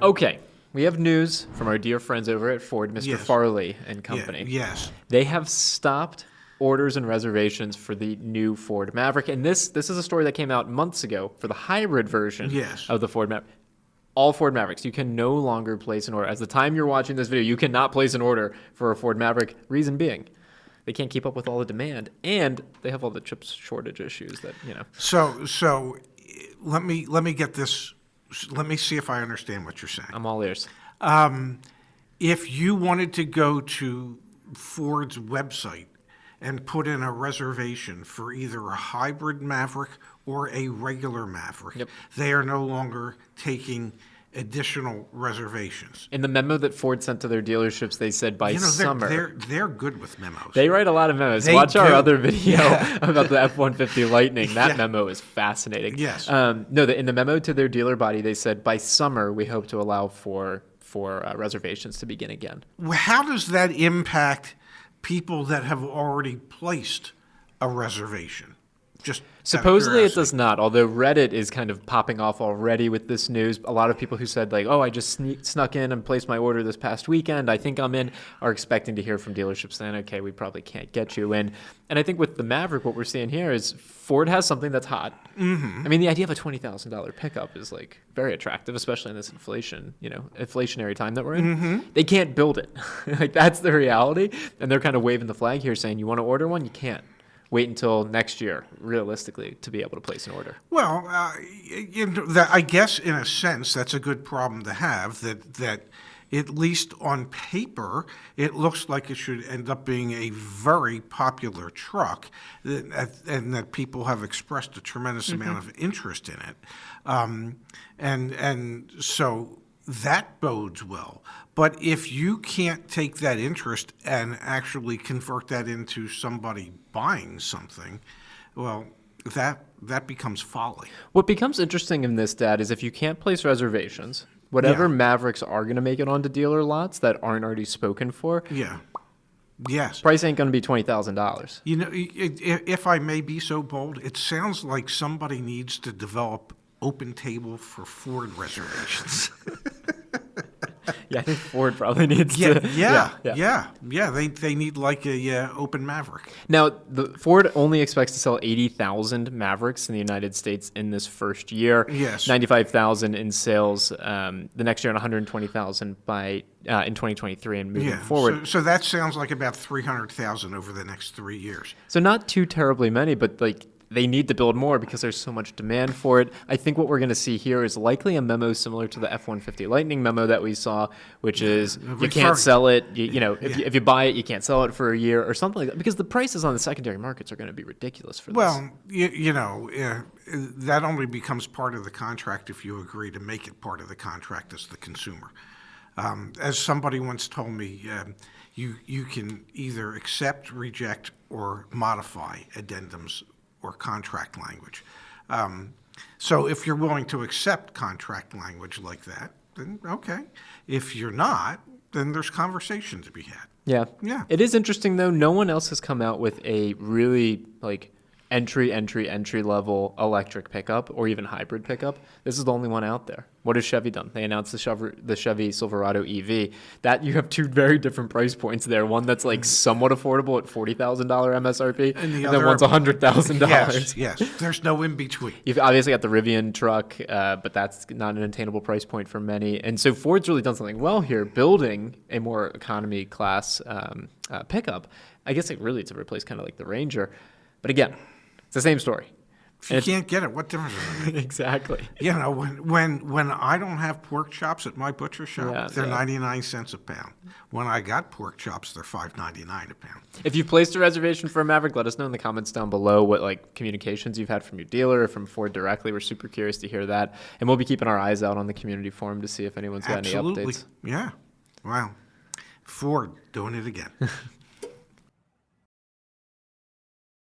Okay, we have news from our dear friends over at Ford, Mr. Yes. Farley and company. Yes. They have stopped orders and reservations for the new Ford Maverick. And this is a story that came out months ago for the hybrid version Yes. of the Ford Maverick. All Ford Mavericks, you can no longer place an order. As the time you're watching this video, you cannot place an order for a Ford Maverick. Reason being, they can't keep up with all the demand, and they have all the chip shortage issues that, you know. So let me get this. Let me see if I understand what you're saying. I'm all ears. If you wanted to go to Ford's website and put in a reservation for either a hybrid Maverick or a regular Maverick, Yep. they are no longer taking additional reservations. In the memo that Ford sent to their dealerships, they said by summer. They're good with memos. They write a lot of memos. They Watch our do. other video Yeah. about the F-150 Lightning. That Yeah. memo is fascinating. Yes. In the memo to their dealer body, they said by summer we hope to allow for reservations to begin again. How does that impact people that have already placed a reservation? Just Supposedly it out of does not, although Reddit is kind of popping off already with this news. A lot of people who said, like, oh, I just snuck in and placed my order this past weekend, I think I'm in, are expecting to hear from dealerships saying, okay, we probably can't get you in. And I think with the Maverick, what we're seeing here is Ford has something that's hot. Mm-hmm. I mean, the idea of a $20,000 pickup is, like, very attractive, especially in this inflationary time that we're in. Mm-hmm. They can't build it. Like, that's the reality. And they're kind of waving the flag here saying, you want to order one? You can't. Wait until next year, realistically, to be able to place an order. Well, I guess in a sense that's a good problem to have. That at least on paper, it looks like it should end up being a very popular truck, and that people have expressed a tremendous amount of interest in it, and so that bodes well. But if you can't take that interest and actually convert that into somebody buying something, well, that becomes folly. What becomes interesting in this, Dad, is if you can't place reservations, whatever Yeah. Mavericks are going to make it onto dealer lots that aren't already spoken for, Yeah. Yes. price ain't going to be $20,000. You know, if I may be so bold, it sounds like somebody needs to develop open table for Ford reservations. Yeah, I think Ford probably needs Yeah, to. yeah. They need like a open Maverick. Now, the Ford only expects to sell 80,000 Mavericks in the United States in this first year. Yes. 95,000 in sales the next year, and 120,000 in 2023 and moving forward. So that sounds like about 300,000 over the next 3 years. So not too terribly many, but like they need to build more because there's so much demand for it. I think what we're going to see here is likely a memo similar to the F-150 Lightning memo that we saw, which is you can't sell it. If you buy it, you can't sell it for a year or something like that, because the prices on the secondary markets are going to be ridiculous for this. Well, that only becomes part of the contract if you agree to make it part of the contract as the consumer. As somebody once told me, you can either accept, reject, or modify addendums or contract language. So if you're willing to accept contract language like that, then okay. If you're not, then there's conversation to be had. Yeah. It is interesting, though. No one else has come out with a really, like, entry level electric pickup or even hybrid pickup. This is the only one out there. What has Chevy done? They announced the Chevy Silverado EV. That you have two very different price points there. One that's like somewhat affordable at $40,000 MSRP, and then one's $100,000. Yes. There's no in between. You've obviously got the Rivian truck, but that's not an attainable price point for many. And so Ford's really done something well here, building a more economy class pickup. I guess really to replace kind of like the Ranger. But again, it's the same story. If you can't get it, what difference does it make? Exactly. When I don't have pork chops at my butcher shop, they're 99 cents a pound. When I got pork chops, they're $5.99 a pound. If you've placed a reservation for a Maverick, let us know in the comments down below what like communications you've had from your dealer or from Ford directly. We're super curious to hear that. And we'll be keeping our eyes out on the community forum to see if anyone's got any updates. Yeah. Wow. Ford doing it again.